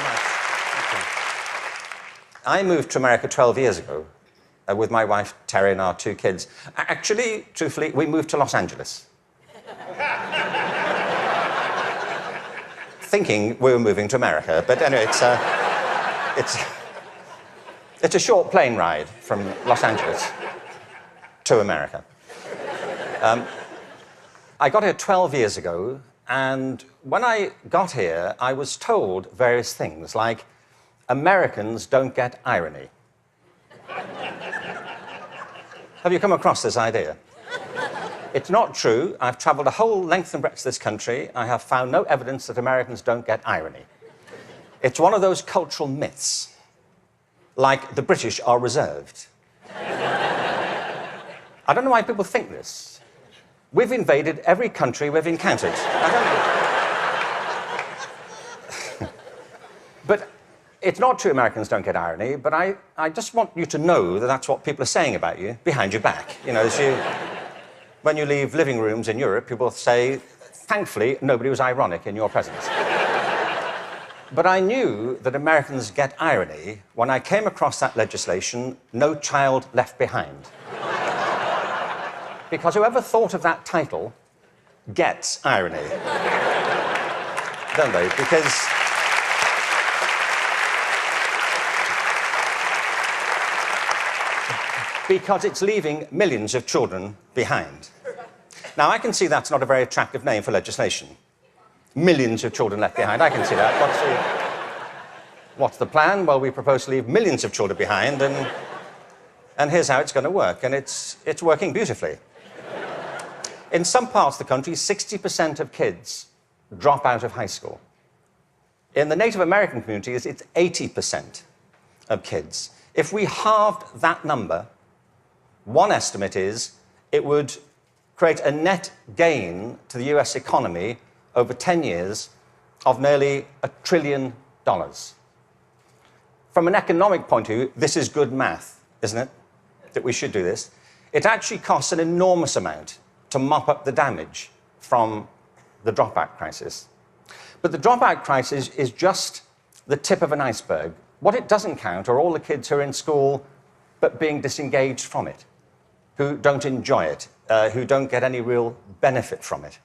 very much. Thank you. I moved to America 12 years ago with my wife, Terry, and our 2 kids. Actually, truthfully, we moved to Los Angeles. Thinking we were moving to America. But anyway, it's a short plane ride from Los Angeles to America. I got here 12 years ago, and when I got here, I was told various things, like, Americans don't get irony. Have you come across this idea? It's not true. I've travelled the whole length and breadth of this country. I have found no evidence that Americans don't get irony. It's one of those cultural myths, like the British are reserved. I don't know why people think this. We've invaded every country we've encountered. I don't know. But it's not true Americans don't get irony, but I just want you to know that that's what people are saying about you behind your back. You know, when you leave living rooms in Europe, people say, thankfully, nobody was ironic in your presence. But I knew that Americans get irony when I came across that legislation, No Child Left Behind. Because whoever thought of that title gets irony. Don't they? Because it's leaving millions of children behind. Now, I can see that's not a very attractive name for legislation. Millions of children left behind. I can see that. What's the plan? Well, we propose to leave millions of children behind, and here's how it's going to work. And it's working beautifully. In some parts of the country, 60% of kids drop out of high school. In the Native American communities, it's 80% of kids. If we halved that number, one estimate is it would create a net gain to the US economy over 10 years of nearly $1 trillion. From an economic point of view, this is good math, isn't it? That we should do this. It actually costs an enormous amount to mop up the damage from the dropout crisis. But the dropout crisis is just the tip of an iceberg. What it doesn't count are all the kids who are in school but being disengaged from it, who don't enjoy it, who don't get any real benefit from it.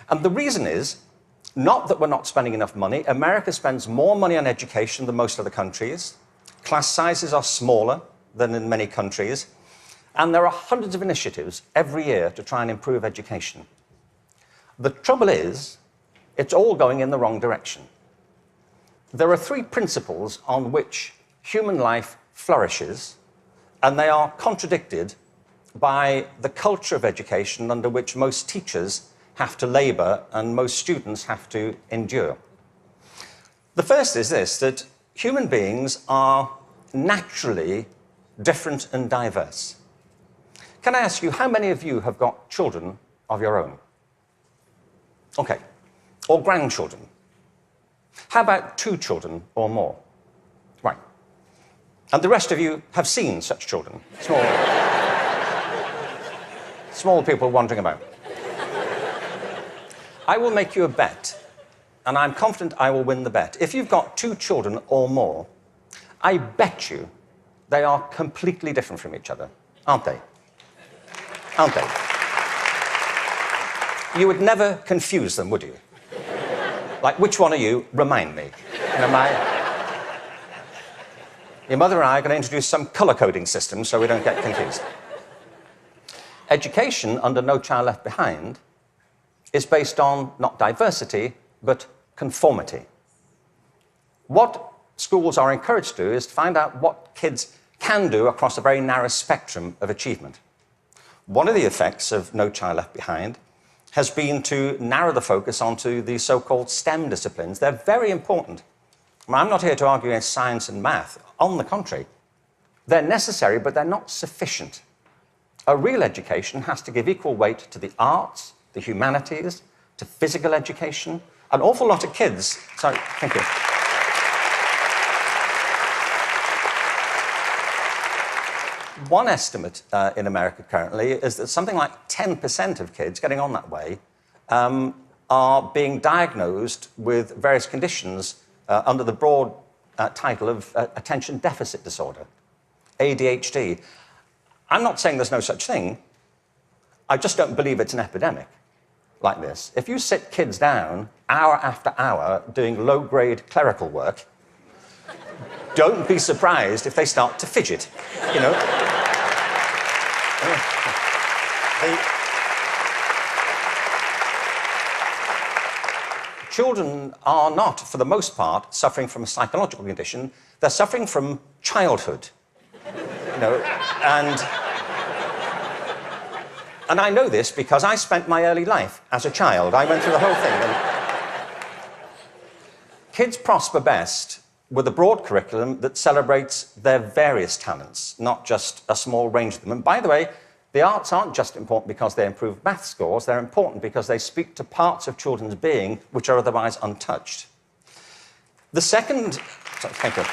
And the reason is not that we're not spending enough money. America spends more money on education than most other countries. Class sizes are smaller than in many countries. And there are hundreds of initiatives every year to try and improve education. The trouble is, it's all going in the wrong direction. There are 3 principles on which human life flourishes, and they are contradicted by the culture of education under which most teachers have to labour and most students have to endure. The first is this, that human beings are naturally different and diverse. Can I ask you, how many of you have got children of your own? OK. Or grandchildren? How about 2 children or more? Right. And the rest of you have seen such children? Small people wandering about. I will make you a bet, and I'm confident I will win the bet. If you've got 2 children or more, I bet you they are completely different from each other, aren't they? Aren't they? You would never confuse them, would you? Like, which one are you? Remind me. You know, your mother and I are going to introduce some colour-coding system so we don't get confused. Education under No Child Left Behind is based on not diversity, but conformity. What schools are encouraged to do is to find out what kids can do across a very narrow spectrum of achievement. One of the effects of No Child Left Behind has been to narrow the focus onto the so-called STEM disciplines. They're very important. I'm not here to argue against science and math. On the contrary, they're necessary, but they're not sufficient. A real education has to give equal weight to the arts, the humanities, to physical education. An awful lot of kids... Sorry, thank you. One estimate in America currently is that something like 10% of kids getting on that way are being diagnosed with various conditions under the broad title of attention deficit disorder, ADHD. I'm not saying there's no such thing. I just don't believe it's an epidemic like this. If you sit kids down hour after hour doing low-grade clerical work, don't be surprised if they start to fidget, you know. Children are not, for the most part, suffering from a psychological condition. They're suffering from childhood, you know, and I know this because I spent my early life as a child. I went through the whole thing. And kids prosper best with a broad curriculum that celebrates their various talents, not just a small range of them. And by the way, the arts aren't just important because they improve math scores, they're important because they speak to parts of children's being which are otherwise untouched. The second... Thank you.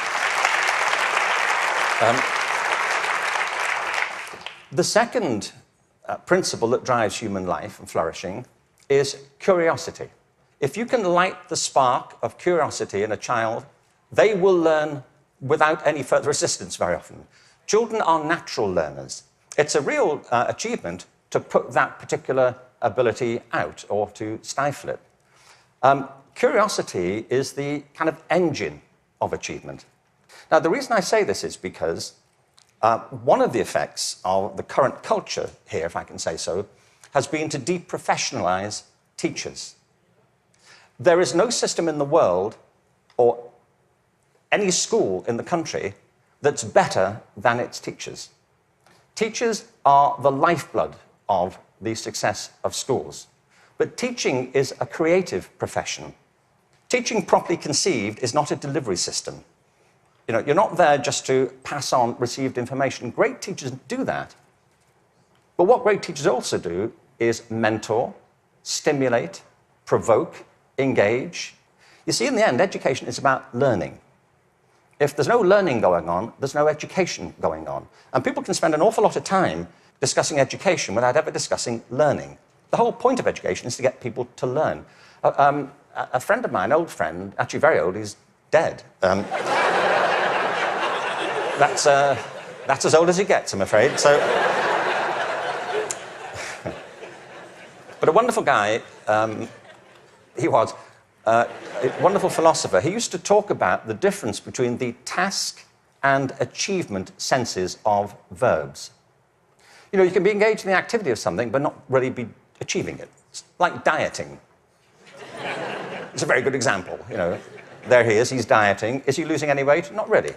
The second principle that drives human life and flourishing is curiosity. If you can light the spark of curiosity in a child, they will learn without any further assistance very often. Children are natural learners. It's a real achievement to put that particular ability out or to stifle it. Curiosity is the kind of engine of achievement. Now, the reason I say this is because one of the effects of the current culture here, if I can say so, has been to deprofessionalize teachers. There is no system in the world or any school in the country that's better than its teachers. Teachers are the lifeblood of the success of schools. But teaching is a creative profession. Teaching properly conceived is not a delivery system. You know, you're not there just to pass on received information. Great teachers do that. But what great teachers also do is mentor, stimulate, provoke, engage. You see, in the end, education is about learning. If there's no learning going on, there's no education going on. And people can spend an awful lot of time discussing education without ever discussing learning. The whole point of education is to get people to learn. A friend of mine, an old friend, actually very old, he's dead. That's as old as it gets, I'm afraid. So, but a wonderful guy, he was. A wonderful philosopher. He used to talk about the difference between the task and achievement senses of verbs. You know, you can be engaged in the activity of something, but not really be achieving it. It's like dieting. It's a very good example, you know. There he is, he's dieting. Is he losing any weight? Not really.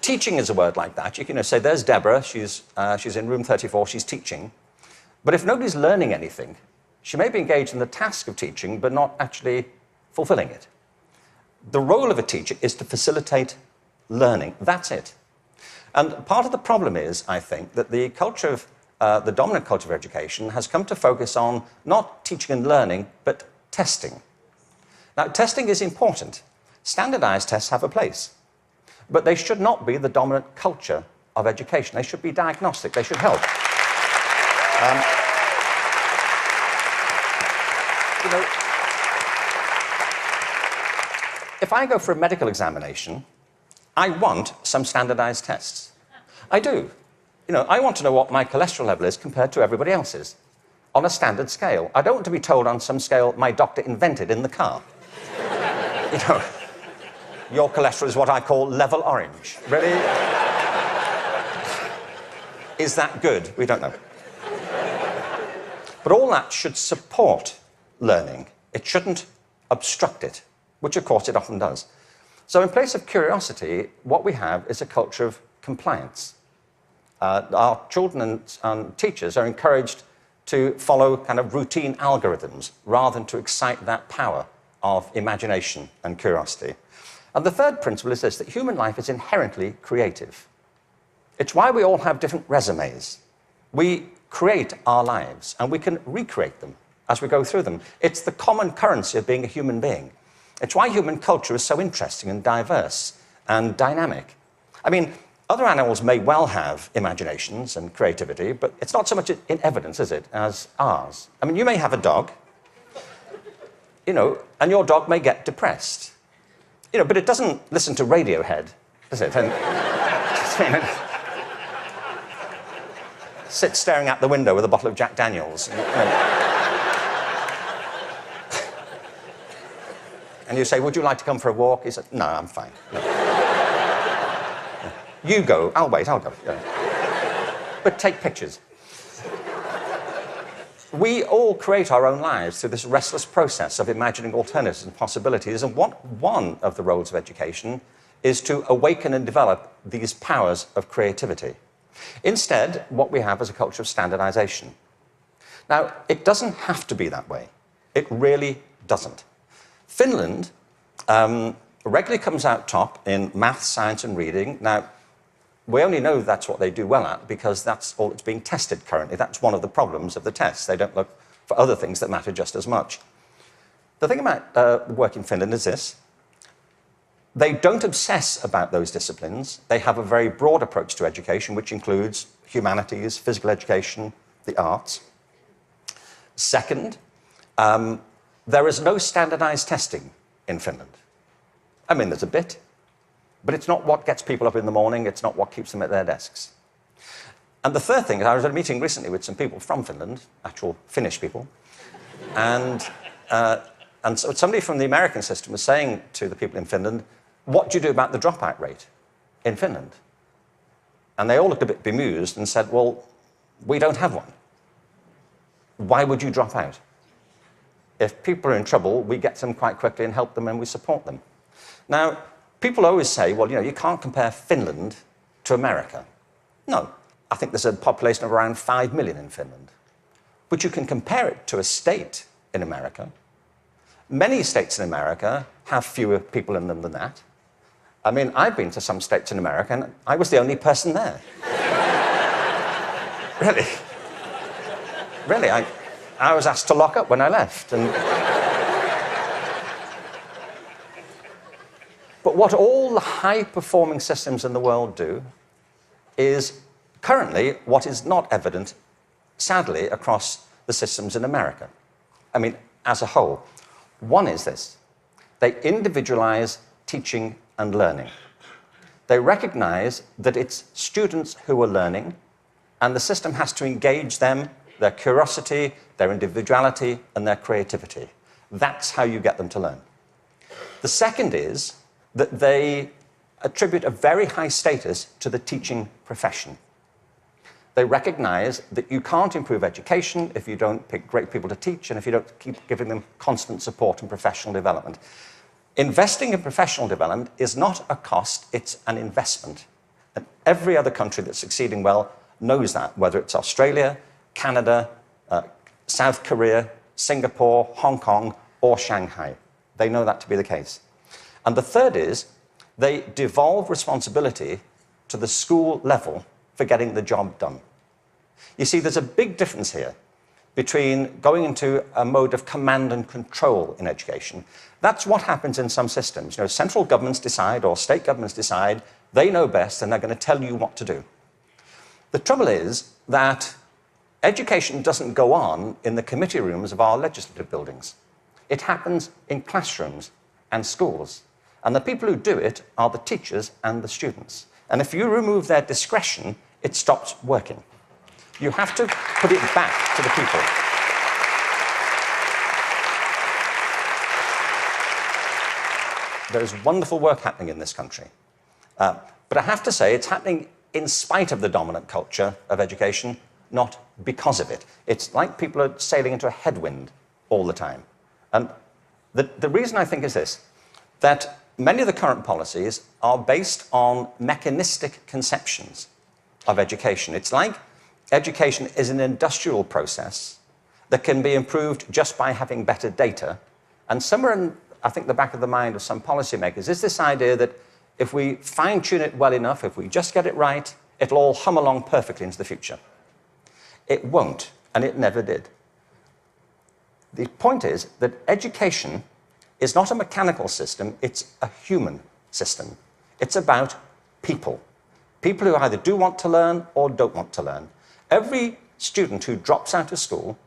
Teaching is a word like that. You can say, there's Deborah, she's in room 34, she's teaching. But if nobody's learning anything, she may be engaged in the task of teaching, but not actually fulfilling it. The role of a teacher is to facilitate learning. That's it. And part of the problem is, I think, that the culture of, the dominant culture of education has come to focus on not teaching and learning, but testing. Now, testing is important. Standardized tests have a place. But they should not be the dominant culture of education. They should be diagnostic. They should help. You know, if I go for a medical examination, I want some standardized tests. I do. You know, I want to know what my cholesterol level is compared to everybody else's on a standard scale. I don't want to be told on some scale my doctor invented in the car. You know, your cholesterol is what I call level orange. Really? Is that good? We don't know. But all that should support learning. It shouldn't obstruct it, which of course it often does. So in place of curiosity, what we have is a culture of compliance. Our children and teachers are encouraged to follow kind of routine algorithms rather than to excite that power of imagination and curiosity. And the third principle is this, that human life is inherently creative. It's why we all have different resumes. We create our lives, and we can recreate them as we go through them. It's the common currency of being a human being. It's why human culture is so interesting and diverse and dynamic. I mean, other animals may well have imaginations and creativity, but it's not so much in evidence, is it, as ours. I mean, you may have a dog. and your dog may get depressed. But it doesn't listen to Radiohead, does it? And sit staring out the window with a bottle of Jack Daniels. And you say, would you like to come for a walk? He said, no, I'm fine. No. You go. I'll wait, I'll go. But take pictures. We all create our own lives through this restless process of imagining alternatives and possibilities, and one of the roles of education is to awaken and develop these powers of creativity. Instead, what we have is a culture of standardization. Now, it doesn't have to be that way. It really doesn't. Finland regularly comes out top in maths, science, and reading. Now, we only know that's what they do well at because that's all that's being tested currently. That's one of the problems of the tests. They don't look for other things that matter just as much. The thing about work in Finland is this. They don't obsess about those disciplines. They have a very broad approach to education, which includes humanities, physical education, the arts. Second, there is no standardized testing in Finland. I mean, there's a bit, but it's not what gets people up in the morning. It's not what keeps them at their desks. And the third thing is, I was at a meeting recently with some people from Finland, actual Finnish people, and so somebody from the American system was saying to the people in Finland, what do you do about the dropout rate in Finland? And they all looked a bit bemused and said, well, we don't have one. Why would you drop out? If people are in trouble, we get them quite quickly and help them and we support them. Now, people always say, well, you can't compare Finland to America. No, I think there's a population of around 5 million in Finland. But you can compare it to a state in America. Many states in America have fewer people in them than that. I mean, I've been to some states in America and I was the only person there. Really. Really, I was asked to lock up when I left. But what all the high-performing systems in the world do is currently what is not evident, sadly, across the systems in America. I mean, as a whole. One is this. They individualize teaching and learning. They recognize that it's students who are learning, and the system has to engage them, their curiosity, their individuality, and their creativity. That's how you get them to learn. The second is that they attribute a very high status to the teaching profession. They recognize that you can't improve education if you don't pick great people to teach and if you don't keep giving them constant support and professional development. Investing in professional development is not a cost, it's an investment. And every other country that's succeeding well knows that, whether it's Australia, Canada, South Korea, Singapore, Hong Kong, or Shanghai. They know that to be the case. And the third is they devolve responsibility to the school level for getting the job done. You see, there's a big difference here between going into a mode of command and control in education. That's what happens in some systems. Central governments decide or state governments decide, they know best and they're going to tell you what to do. The trouble is that education doesn't go on in the committee rooms of our legislative buildings. It happens in classrooms and schools. And the people who do it are the teachers and the students. And if you remove their discretion, it stops working. You have to put it back to the people. There is wonderful work happening in this country. But I have to say, it's happening in spite of the dominant culture of education, not because of it. It's like people are sailing into a headwind all the time. And the reason I think is this, that many of the current policies are based on mechanistic conceptions of education. It's like education is an industrial process that can be improved just by having better data. And somewhere in, I think, the back of the mind of some policymakers is this idea that if we fine-tune it well enough, if we just get it right, it'll all hum along perfectly into the future. It won't, and it never did. The point is that education is not a mechanical system, it's a human system. It's about people. People who either do want to learn or don't want to learn. Every student who drops out of school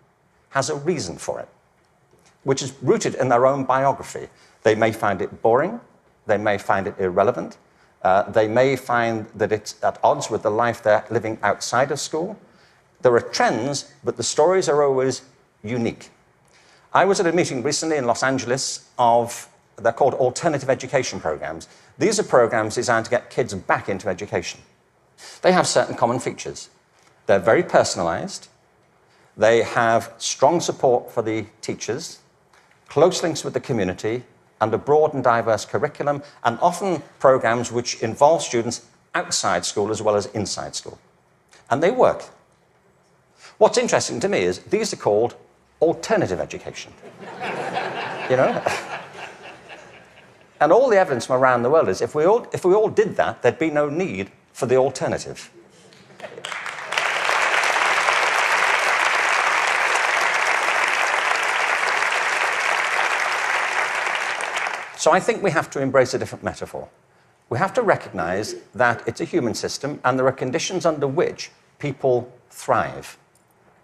has a reason for it. which is rooted in their own biography. They may find it boring, they may find it irrelevant, they may find that it's at odds with the life they're living outside of school. There are trends, but the stories are always unique. I was at a meeting recently in Los Angeles they're called alternative education programs. These are programs designed to get kids back into education. They have certain common features. They're very personalized. They have strong support for the teachers, close links with the community, and a broad and diverse curriculum, and often programs which involve students outside school as well as inside school. And they work. What's interesting to me is these are called alternative education. You know? And all the evidence from around the world is if we all did that, there'd be no need for the alternative. So I think we have to embrace a different metaphor. We have to recognize that it's a human system and there are conditions under which people thrive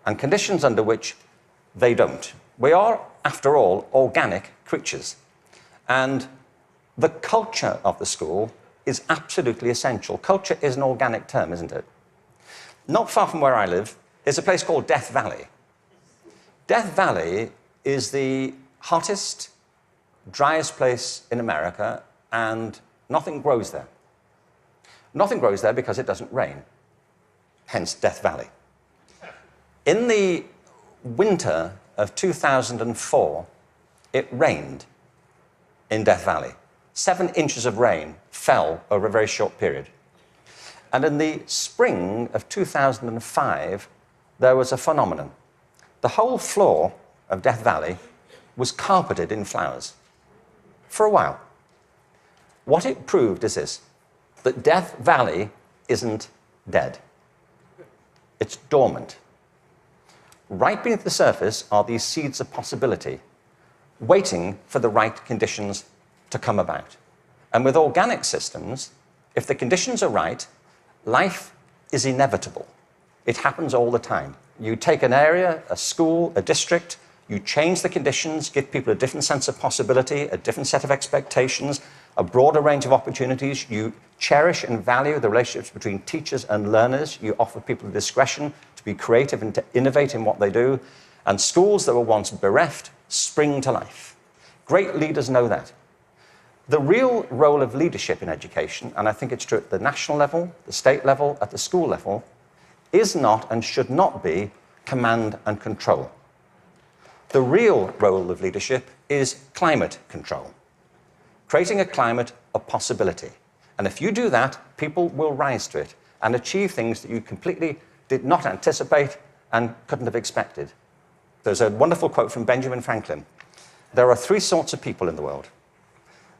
and conditions under which they don't. We are, after all, organic creatures. And the culture of the school is absolutely essential. Culture is an organic term, isn't it? Not far from where I live is a place called Death Valley. Death Valley is the hottest, driest place in America, and nothing grows there. Nothing grows there because it doesn't rain, hence Death Valley. In the winter of 2004, it rained in Death Valley. 7 inches of rain fell over a very short period. And in the spring of 2005, there was a phenomenon. The whole floor of Death Valley was carpeted in flowers for a while. What it proved is this, that Death Valley isn't dead. It's dormant. Right beneath the surface are these seeds of possibility, waiting for the right conditions to come about. And with organic systems, if the conditions are right, life is inevitable. It happens all the time. You take an area, a school, a district, you change the conditions, give people a different sense of possibility, a different set of expectations, a broader range of opportunities. You cherish and value the relationships between teachers and learners. You offer people discretion to be creative and to innovate in what they do. And schools that were once bereft spring to life. Great leaders know that. The real role of leadership in education, and I think it's true at the national level, the state level, at the school level, is not and should not be command and control. The real role of leadership is climate control, creating a climate of possibility. And if you do that, people will rise to it and achieve things that you completely did not anticipate and couldn't have expected. There's a wonderful quote from Benjamin Franklin. There are 3 sorts of people in the world.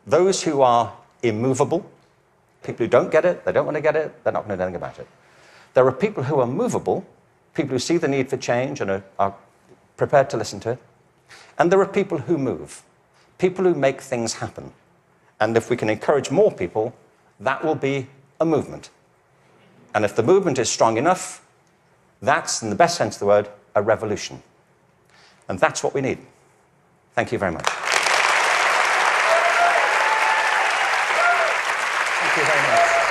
Those who are immovable, people who don't get it, they don't want to get it, they're not going to do anything about it. There are people who are movable, people who see the need for change and are prepared to listen to it. And there are people who move, people who make things happen. And if we can encourage more people, that will be a movement. And if the movement is strong enough, that's, in the best sense of the word, a revolution. And that's what we need. Thank you very much. Thank you very much.